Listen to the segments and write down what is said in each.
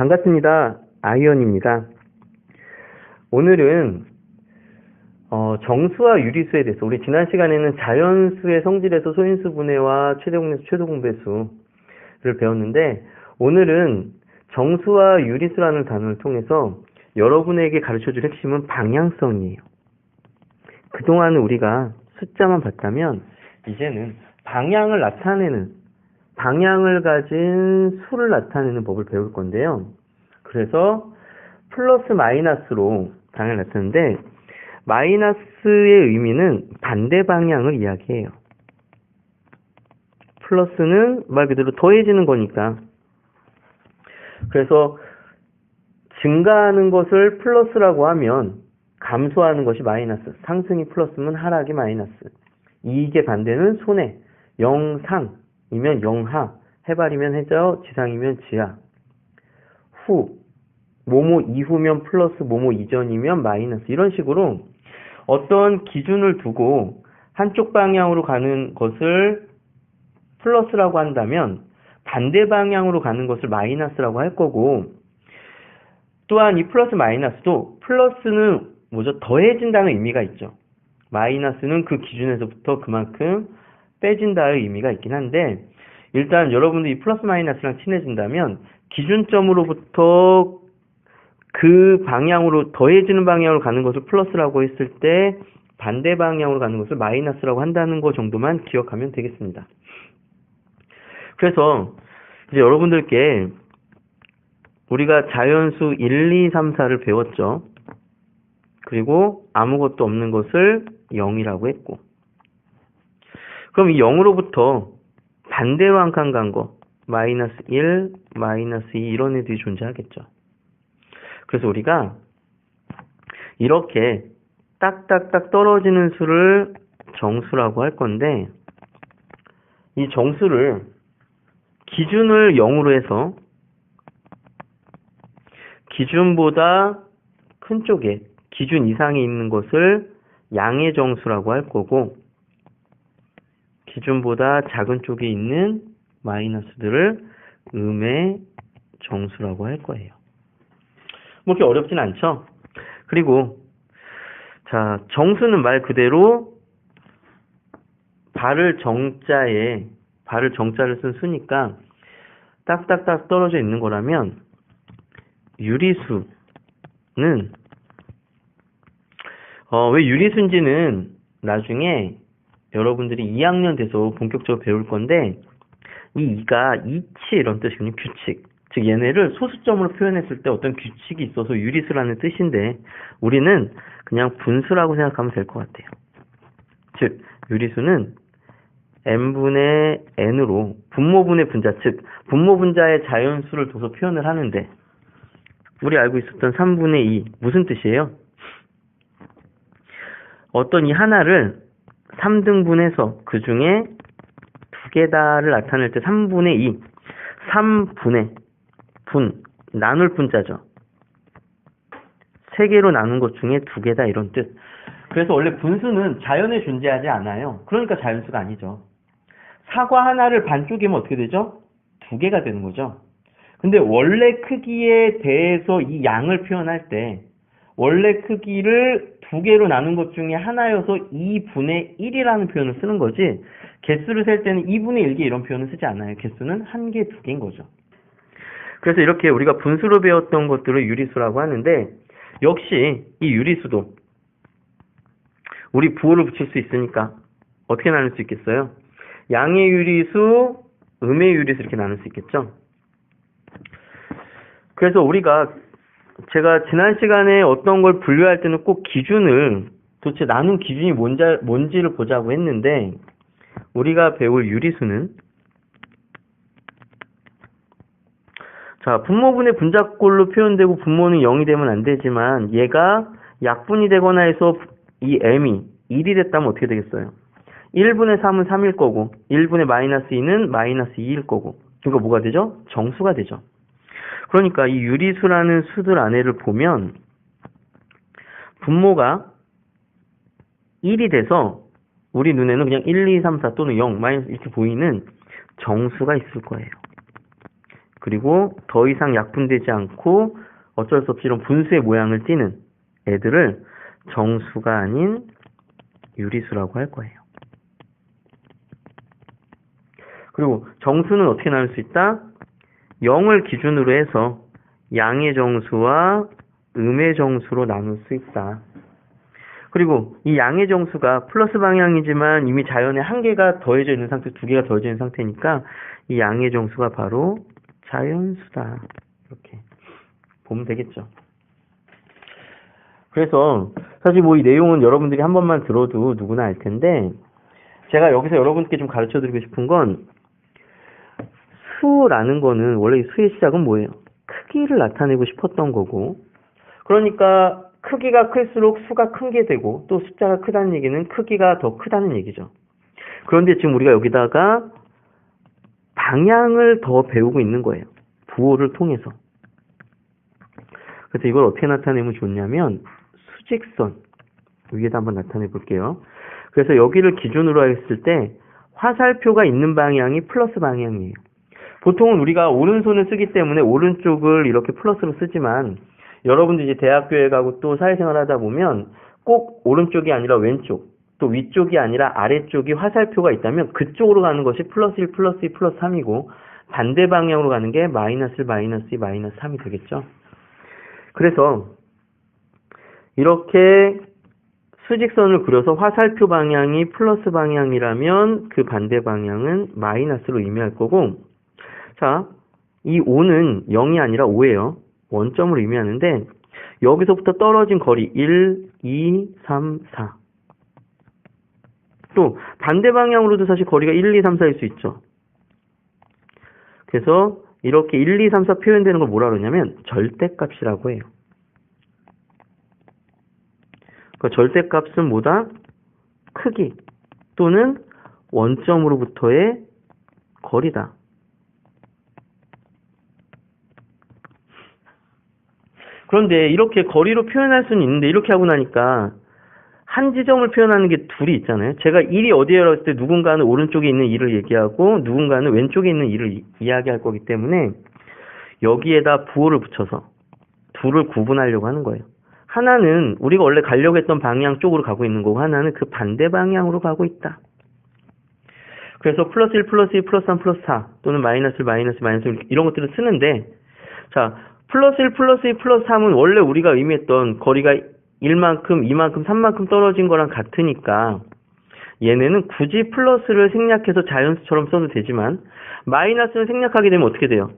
반갑습니다. 아이언입니다. 오늘은 정수와 유리수에 대해서, 우리 지난 시간에는 자연수의 성질에서 소인수 분해와 최대공배수, 최소공배수를 배웠는데, 오늘은 정수와 유리수라는 단어를 통해서 여러분에게 가르쳐줄 핵심은 방향성이에요. 그동안은 우리가 숫자만 봤다면 이제는 방향을 가진 수를 나타내는 법을 배울 건데요. 그래서 플러스 마이너스로 방향을 나타내는데, 마이너스의 의미는 반대 방향을 이야기해요. 플러스는 말 그대로 더해지는 거니까. 그래서 증가하는 것을 플러스라고 하면 감소하는 것이 마이너스, 상승이 플러스면 하락이 마이너스, 이익의 반대는 손해, 영상이면 영하, 해발이면 해저, 지상이면 지하, 뭐뭐 이후면 플러스, 뭐뭐 이전이면 마이너스, 이런 식으로 어떤 기준을 두고 한쪽 방향으로 가는 것을 플러스라고 한다면 반대 방향으로 가는 것을 마이너스라고 할 거고, 또한 이 플러스 마이너스도, 플러스는 더해진다는 의미가 있죠. 마이너스는 그 기준에서부터 그만큼 빼진다의 의미가 있긴 한데, 일단 여러분들이 플러스 마이너스랑 친해진다면 기준점으로부터 그 방향으로, 더해지는 방향으로 가는 것을 플러스라고 했을 때 반대 방향으로 가는 것을 마이너스라고 한다는 것 정도만 기억하면 되겠습니다. 그래서 이제 여러분들께 우리가 자연수 1, 2, 3, 4를 배웠죠. 그리고 아무것도 없는 것을 0이라고 했고, 그럼 이 0으로부터 반대로 한 칸 간 거, 마이너스 1, 마이너스 2, 이런 애들이 존재하겠죠. 그래서 우리가 이렇게 딱딱딱 떨어지는 수를 정수라고 할 건데, 이 정수를 기준을 0으로 해서 기준보다 큰 쪽에, 기준 이상에 있는 것을 양의 정수라고 할 거고, 기준보다 작은 쪽에 있는 마이너스들을 음의 정수라고 할 거예요. 뭐 그렇게 어렵진 않죠? 그리고 자, 정수는 말 그대로 발을 정자를 쓴 수니까 딱딱딱 떨어져 있는 거라면, 유리수는 왜 유리수인지는 나중에 여러분들이 2학년 돼서 본격적으로 배울 건데, 이 이가 이치 이런 뜻이거든요. 규칙. 즉 얘네를 소수점으로 표현했을 때 어떤 규칙이 있어서 유리수라는 뜻인데, 우리는 그냥 분수라고 생각하면 될 것 같아요. 즉 유리수는 n분의 n으로 분모분의 분자, 즉 분모분자의 자연수를 둬서 표현을 하는데, 우리 알고 있었던 3분의 2 무슨 뜻이에요? 어떤 이 하나를 3등분해서 그 중에 두 개다를 나타낼 때 3분의 2, 3분의 나눌 분자죠. 세 개로 나눈 것 중에 두 개다, 이런 뜻. 그래서 원래 분수는 자연에 존재하지 않아요. 그러니까 자연수가 아니죠. 사과 하나를 반쪽이면 어떻게 되죠? 두 개가 되는 거죠. 근데 원래 크기에 대해서 이 양을 표현할 때, 원래 크기를 두 개로 나눈 것 중에 하나여서 2분의 1이라는 표현을 쓰는 거지, 개수를 셀 때는 2분의 1개 이런 표현을 쓰지 않아요. 개수는 한 개, 두 개인 거죠. 그래서 이렇게 우리가 분수로 배웠던 것들을 유리수라고 하는데, 역시 이 유리수도 우리 부호를 붙일 수 있으니까 어떻게 나눌 수 있겠어요? 양의 유리수, 음의 유리수, 이렇게 나눌 수 있겠죠. 그래서 제가 지난 시간에 어떤 걸 분류할 때는 꼭 기준을, 도대체 나눈 기준이 뭔지를 보자고 했는데, 우리가 배울 유리수는, 자, 분모분의 분자꼴로 표현되고 분모는 0이 되면 안 되지만, 얘가 약분이 되거나 해서 이 m이 1이 됐다면 어떻게 되겠어요? 1분의 3은 3일 거고, 1분의 마이너스 2는 마이너스 2일 거고, 그러니까 뭐가 되죠? 정수가 되죠. 그러니까 이 유리수라는 수들 안에를 보면 분모가 1이 돼서 우리 눈에는 그냥 1, 2, 3, 4 또는 0, 마이너스 이렇게 보이는 정수가 있을 거예요. 그리고 더 이상 약분되지 않고 어쩔 수 없이 이런 분수의 모양을 띠는 애들을 정수가 아닌 유리수라고 할 거예요. 그리고 정수는 어떻게 나눌 수 있다? 0을 기준으로 해서 양의 정수와 음의 정수로 나눌 수 있다. 그리고 이 양의 정수가 플러스 방향이지만 이미 자연에 한 개가 더해져 있는 상태, 두 개가 더해져 있는 상태니까 이 양의 정수가 바로 자연수다. 이렇게 보면 되겠죠. 그래서 사실 뭐 이 내용은 여러분들이 한 번만 들어도 누구나 알 텐데, 제가 여기서 여러분께 좀 가르쳐 드리고 싶은 건, 수라는 거는 원래 이 수의 시작은 뭐예요? 크기를 나타내고 싶었던 거고, 그러니까 크기가 클수록 수가 큰 게 되고, 또 숫자가 크다는 얘기는 크기가 더 크다는 얘기죠. 그런데 지금 우리가 여기다가 방향을 더 배우고 있는 거예요. 부호를 통해서. 그래서 이걸 어떻게 나타내면 좋냐면 수직선 위에다 한번 나타내 볼게요. 그래서 여기를 기준으로 했을 때 화살표가 있는 방향이 플러스 방향이에요. 보통은 우리가 오른손을 쓰기 때문에 오른쪽을 이렇게 플러스로 쓰지만, 여러분들 이제 대학교에 가고 또 사회생활 하다 보면 꼭 오른쪽이 아니라 왼쪽, 또 위쪽이 아니라 아래쪽이 화살표가 있다면 그쪽으로 가는 것이 플러스 1, 플러스 2, 플러스 3이고 반대 방향으로 가는 게 마이너스 1, 마이너스 2, 마이너스 3이 되겠죠. 그래서 이렇게 수직선을 그려서 화살표 방향이 플러스 방향이라면 그 반대 방향은 마이너스로 의미할 거고, 자, 이 5는 0이 아니라 5예요. 원점으로 의미하는데 여기서부터 떨어진 거리 1, 2, 3, 4. 또 반대 방향으로도 사실 거리가 1, 2, 3, 4일 수 있죠. 그래서 이렇게 1, 2, 3, 4 표현되는 걸 뭐라 그러냐면 절대값이라고 해요. 그 절대값은 뭐다? 크기 또는 원점으로부터의 거리다. 그런데 이렇게 거리로 표현할 수는 있는데, 이렇게 하고 나니까 한 지점을 표현하는 게 둘이 있잖아요. 제가 1이 어디에라고 했을 때 누군가는 오른쪽에 있는 1을 얘기하고 누군가는 왼쪽에 있는 1을 이야기할 거기 때문에 여기에다 부호를 붙여서 둘을 구분하려고 하는 거예요. 하나는 우리가 원래 가려고 했던 방향 쪽으로 가고 있는 거고, 하나는 그 반대 방향으로 가고 있다. 그래서 플러스 1, 플러스 2, 플러스 3, 플러스 4 또는 마이너스 1, 마이너스 1, 마이너스 1 이런 것들을 쓰는데, 자, 플러스 1, 플러스 2, 플러스 3은 원래 우리가 의미했던 거리가 1만큼, 2만큼, 3만큼 떨어진 거랑 같으니까 얘네는 굳이 플러스를 생략해서 자연수처럼 써도 되지만, 마이너스를 생략하게 되면 어떻게 돼요?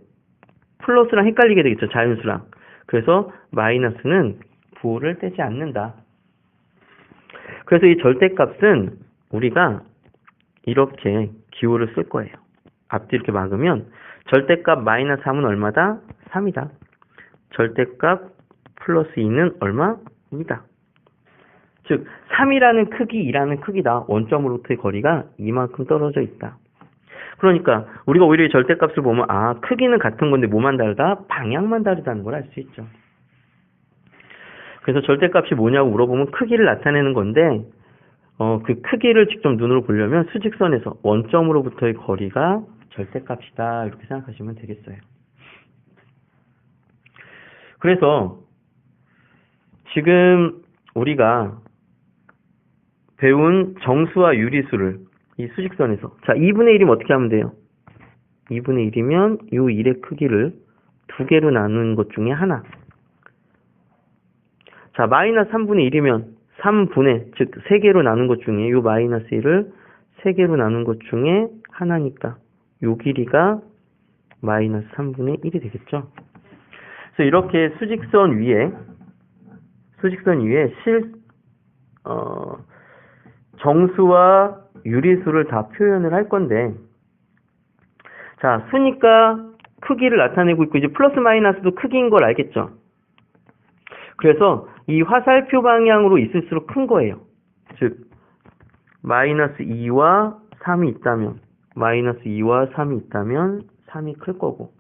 플러스랑 헷갈리게 되겠죠, 자연수랑. 그래서 마이너스는 부호를 떼지 않는다. 그래서 이 절대값은 우리가 이렇게 기호를 쓸 거예요. 앞뒤 이렇게 막으면 절대값 마이너스 3은 얼마다? 3이다. 절대값 플러스 2는 얼마? 2다. 즉 3이라는 크기, 2라는 크기다. 원점으로부터의 거리가 이만큼 떨어져 있다. 그러니까 우리가 오히려 이 절대값을 보면 크기는 같은 건데 뭐만 다르다? 방향만 다르다는 걸 알 수 있죠. 그래서 절대값이 뭐냐고 물어보면 크기를 나타내는 건데, 그 크기를 직접 눈으로 보려면 수직선에서 원점으로부터의 거리가 절대값이다, 이렇게 생각하시면 되겠어요. 그래서 지금 우리가 배운 정수와 유리수를 이 수직선에서, 자, 2분의 1이면 어떻게 하면 돼요? 2분의 1이면 이 1의 크기를 두 개로 나누는 것 중에 하나. 자, 마이너스 3분의 1이면 3분의, 즉 3개로 나눈 것 중에 이 마이너스 1을 3개로 나눈 것 중에 하나니까 요 길이가 마이너스 3분의 1이 되겠죠. 그래서 이렇게 수직선 위에 정수와 유리수를 다 표현을 할 건데, 자, 수니까 크기를 나타내고 있고, 이제 플러스 마이너스도 크기인 걸 알겠죠. 그래서 이 화살표 방향으로 있을수록 큰 거예요. 즉 마이너스 2와 3이 있다면, 마이너스 2와 3이 있다면 3이 클 거고.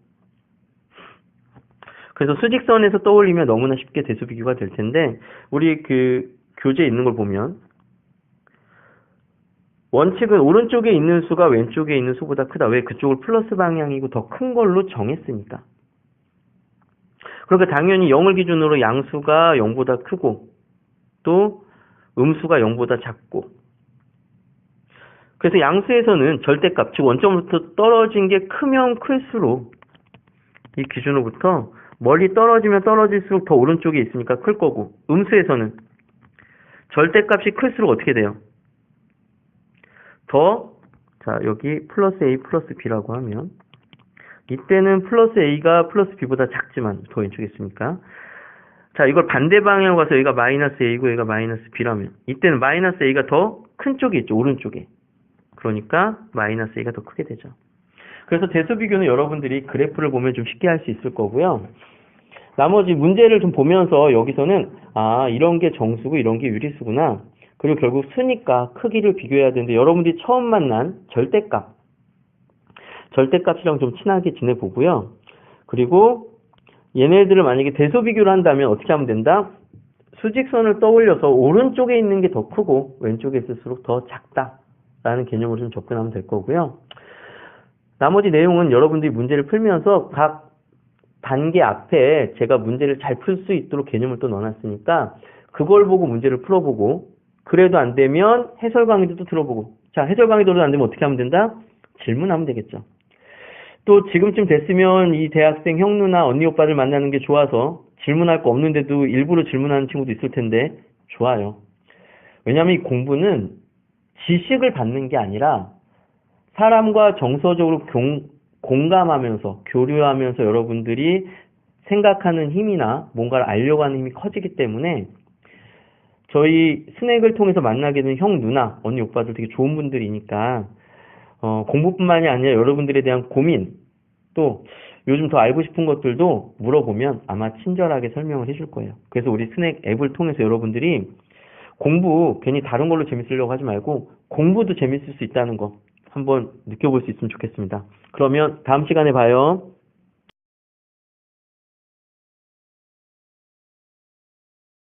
그래서 수직선에서 떠올리면 너무나 쉽게 대수비교가 될 텐데, 우리 그 교재에 있는 걸 보면 원칙은 오른쪽에 있는 수가 왼쪽에 있는 수보다 크다. 왜? 그쪽을 플러스 방향이고 더 큰 걸로 정했으니까. 그러니까 당연히 0을 기준으로 양수가 0보다 크고 또 음수가 0보다 작고, 그래서 양수에서는 절대값, 즉 원점부터 떨어진 게 크면 클수록 이 기준으로부터 멀리 떨어지면 떨어질수록 더 오른쪽에 있으니까 클 거고, 음수에서는 절대값이 클수록 어떻게 돼요? 자, 여기 플러스 A 플러스 B라고 하면 이때는 플러스 A가 플러스 B보다 작지만 더 왼쪽에 있으니까, 자, 이걸 반대 방향으로 가서 여기가 마이너스 A고 여기가 마이너스 B라면 이때는 마이너스 A가 더 큰 쪽에 있죠, 오른쪽에. 그러니까 마이너스 A가 더 크게 되죠. 그래서 대수 비교는 여러분들이 그래프를 보면 좀 쉽게 할 수 있을 거고요. 나머지 문제를 좀 보면서 여기서는 이런 게 정수고 이런 게 유리수구나. 그리고 결국 수니까 크기를 비교해야 되는데, 여러분들이 처음 만난 절대값이랑 좀 친하게 지내보고요. 그리고 얘네들을 만약에 대수 비교를 한다면 어떻게 하면 된다? 수직선을 떠올려서 오른쪽에 있는 게 더 크고 왼쪽에 있을수록 더 작다라는 개념으로 좀 접근하면 될 거고요. 나머지 내용은 여러분들이 문제를 풀면서 각 단계 앞에 제가 문제를 잘 풀 수 있도록 개념을 또 넣어놨으니까 그걸 보고 문제를 풀어보고, 그래도 안 되면 해설 강의도 또 들어보고, 자, 해설 강의도 안 되면 어떻게 하면 된다? 질문하면 되겠죠. 또 지금쯤 됐으면 이 대학생 형 누나 언니 오빠들 만나는 게 좋아서 질문할 거 없는데도 일부러 질문하는 친구도 있을 텐데 좋아요. 왜냐하면 이 공부는 지식을 받는 게 아니라 사람과 정서적으로 공감하면서 교류하면서 여러분들이 생각하는 힘이나 뭔가를 알려고 하는 힘이 커지기 때문에, 저희 스낵을 통해서 만나게 되는 형 누나 언니 오빠들 되게 좋은 분들이니까 공부뿐만이 아니라 여러분들에 대한 고민, 또 요즘 더 알고 싶은 것들도 물어보면 아마 친절하게 설명을 해줄 거예요. 그래서 우리 스낵 앱을 통해서 여러분들이 공부 괜히 다른 걸로 재밌으려고 하지 말고 공부도 재밌을 수 있다는 거 한번 느껴볼 수 있으면 좋겠습니다. 그러면 다음 시간에 봐요.